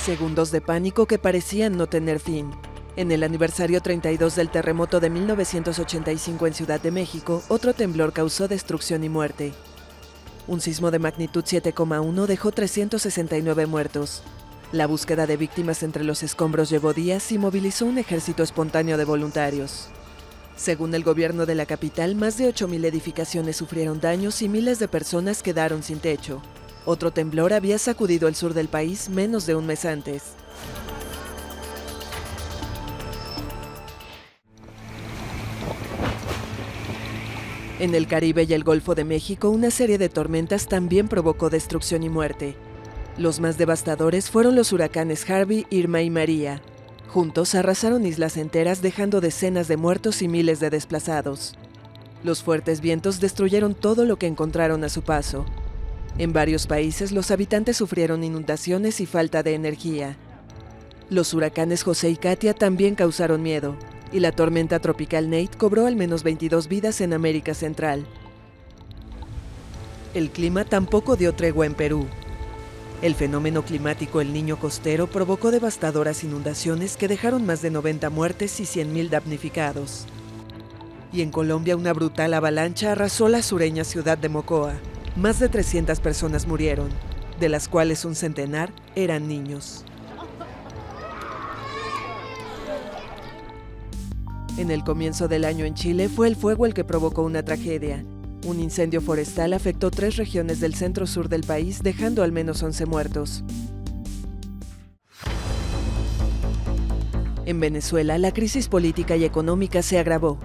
Segundos de pánico que parecían no tener fin. En el aniversario 32 del terremoto de 1985 en Ciudad de México, otro temblor causó destrucción y muerte. Un sismo de magnitud 7,1 dejó 369 muertos. La búsqueda de víctimas entre los escombros llevó días y movilizó un ejército espontáneo de voluntarios. Según el gobierno de la capital, más de 8,000 edificaciones sufrieron daños y miles de personas quedaron sin techo. Otro temblor había sacudido el sur del país menos de un mes antes. En el Caribe y el Golfo de México, una serie de tormentas también provocó destrucción y muerte. Los más devastadores fueron los huracanes Harvey, Irma y María. Juntos arrasaron islas enteras, dejando decenas de muertos y miles de desplazados. Los fuertes vientos destruyeron todo lo que encontraron a su paso. En varios países, los habitantes sufrieron inundaciones y falta de energía. Los huracanes José y Katia también causaron miedo, y la tormenta tropical Nate cobró al menos 22 vidas en América Central. El clima tampoco dio tregua en Perú. El fenómeno climático El Niño costero provocó devastadoras inundaciones que dejaron más de 90 muertes y 100,000 damnificados. Y en Colombia, una brutal avalancha arrasó la sureña ciudad de Mocoa. Más de 300 personas murieron, de las cuales un centenar eran niños. En el comienzo del año en Chile fue el fuego el que provocó una tragedia. Un incendio forestal afectó 3 regiones del centro-sur del país, dejando al menos 11 muertos. En Venezuela, la crisis política y económica se agravó.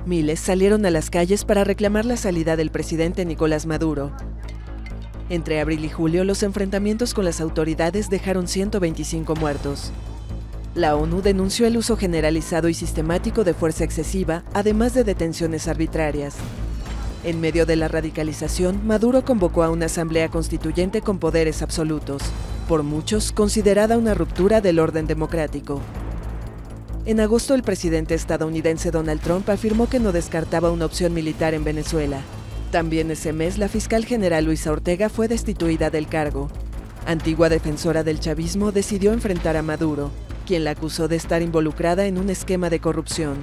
Miles salieron a las calles para reclamar la salida del presidente Nicolás Maduro. Entre abril y julio, los enfrentamientos con las autoridades dejaron 125 muertos. La ONU denunció el uso generalizado y sistemático de fuerza excesiva, además de detenciones arbitrarias. En medio de la radicalización, Maduro convocó a una asamblea constituyente con poderes absolutos, por muchos considerada una ruptura del orden democrático. En agosto, el presidente estadounidense Donald Trump afirmó que no descartaba una opción militar en Venezuela. También ese mes, la fiscal general Luisa Ortega fue destituida del cargo. Antigua defensora del chavismo, decidió enfrentar a Maduro, quien la acusó de estar involucrada en un esquema de corrupción.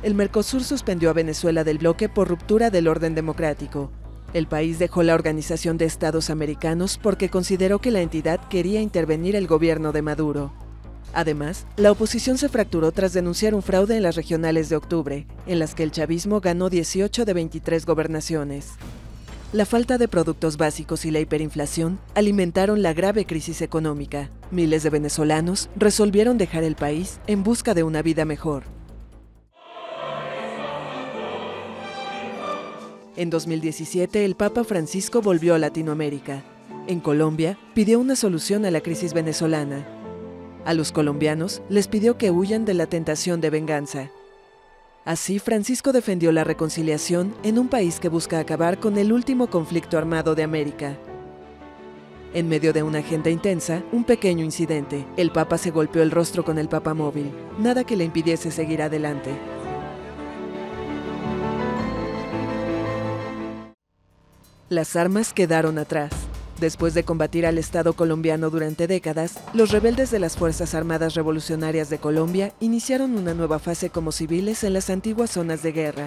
El Mercosur suspendió a Venezuela del bloque por ruptura del orden democrático. El país dejó la Organización de Estados Americanos porque consideró que la entidad quería intervenir el gobierno de Maduro. Además, la oposición se fracturó tras denunciar un fraude en las regionales de octubre, en las que el chavismo ganó 18 de 23 gobernaciones. La falta de productos básicos y la hiperinflación alimentaron la grave crisis económica. Miles de venezolanos resolvieron dejar el país en busca de una vida mejor. En 2017, el Papa Francisco volvió a Latinoamérica. En Colombia, pidió una solución a la crisis venezolana. A los colombianos les pidió que huyan de la tentación de venganza. Así, Francisco defendió la reconciliación en un país que busca acabar con el último conflicto armado de América. En medio de una agenda intensa, un pequeño incidente. El Papa se golpeó el rostro con el papamóvil, nada que le impidiese seguir adelante. Las armas quedaron atrás. Después de combatir al Estado colombiano durante décadas, los rebeldes de las Fuerzas Armadas Revolucionarias de Colombia iniciaron una nueva fase como civiles en las antiguas zonas de guerra.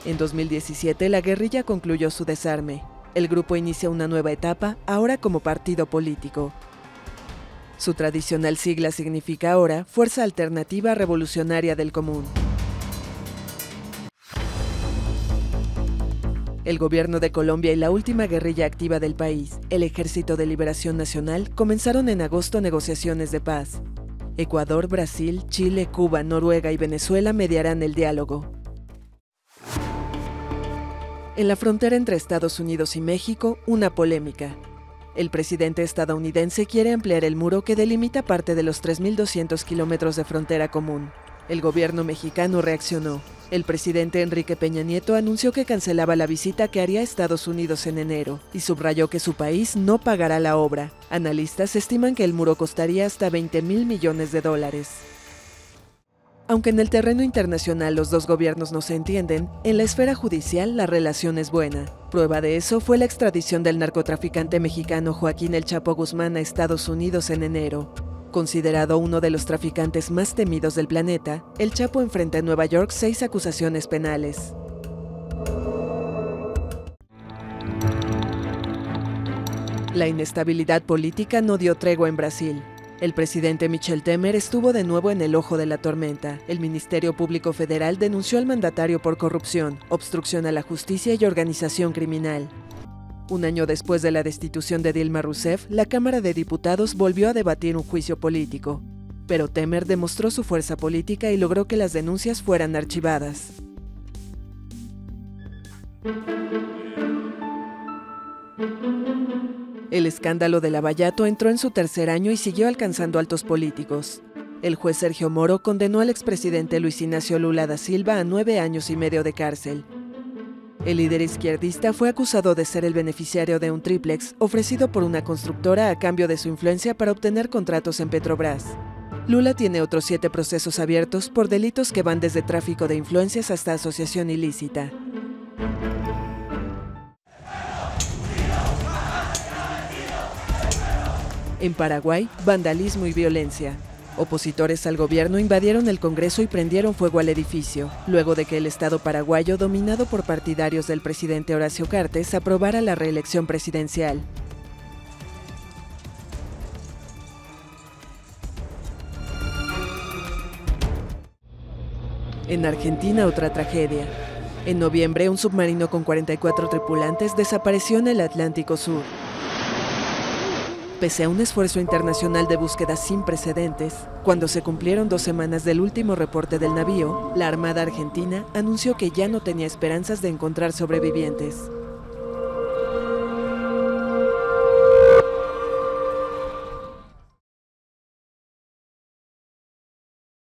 En 2017, la guerrilla concluyó su desarme. El grupo inicia una nueva etapa, ahora como partido político. Su tradicional sigla significa ahora Fuerza Alternativa Revolucionaria del Común. El gobierno de Colombia y la última guerrilla activa del país, el Ejército de Liberación Nacional, comenzaron en agosto negociaciones de paz. Ecuador, Brasil, Chile, Cuba, Noruega y Venezuela mediarán el diálogo. En la frontera entre Estados Unidos y México, una polémica. El presidente estadounidense quiere ampliar el muro que delimita parte de los 3.200 kilómetros de frontera común. El gobierno mexicano reaccionó. El presidente Enrique Peña Nieto anunció que cancelaba la visita que haría a Estados Unidos en enero y subrayó que su país no pagará la obra. Analistas estiman que el muro costaría hasta $20,000 millones. Aunque en el terreno internacional los dos gobiernos no se entienden, en la esfera judicial la relación es buena. Prueba de eso fue la extradición del narcotraficante mexicano Joaquín El Chapo Guzmán a Estados Unidos en enero. Considerado uno de los traficantes más temidos del planeta, El Chapo enfrenta en Nueva York 6 acusaciones penales. La inestabilidad política no dio tregua en Brasil. El presidente Michel Temer estuvo de nuevo en el ojo de la tormenta. El Ministerio Público Federal denunció al mandatario por corrupción, obstrucción a la justicia y organización criminal. Un año después de la destitución de Dilma Rousseff, la Cámara de Diputados volvió a debatir un juicio político. Pero Temer demostró su fuerza política y logró que las denuncias fueran archivadas. El escándalo de Lavallato entró en su tercer año y siguió alcanzando altos políticos. El juez Sergio Moro condenó al expresidente Luis Ignacio Lula da Silva a 9 años y medio de cárcel. El líder izquierdista fue acusado de ser el beneficiario de un tríplex ofrecido por una constructora a cambio de su influencia para obtener contratos en Petrobras. Lula tiene otros 7 procesos abiertos por delitos que van desde tráfico de influencias hasta asociación ilícita. En Paraguay, vandalismo y violencia. Opositores al gobierno invadieron el Congreso y prendieron fuego al edificio, luego de que el Estado paraguayo, dominado por partidarios del presidente Horacio Cartes, aprobara la reelección presidencial. En Argentina, otra tragedia. En noviembre, un submarino con 44 tripulantes desapareció en el Atlántico Sur. Pese a un esfuerzo internacional de búsqueda sin precedentes, cuando se cumplieron 2 semanas del último reporte del navío, la Armada Argentina anunció que ya no tenía esperanzas de encontrar sobrevivientes.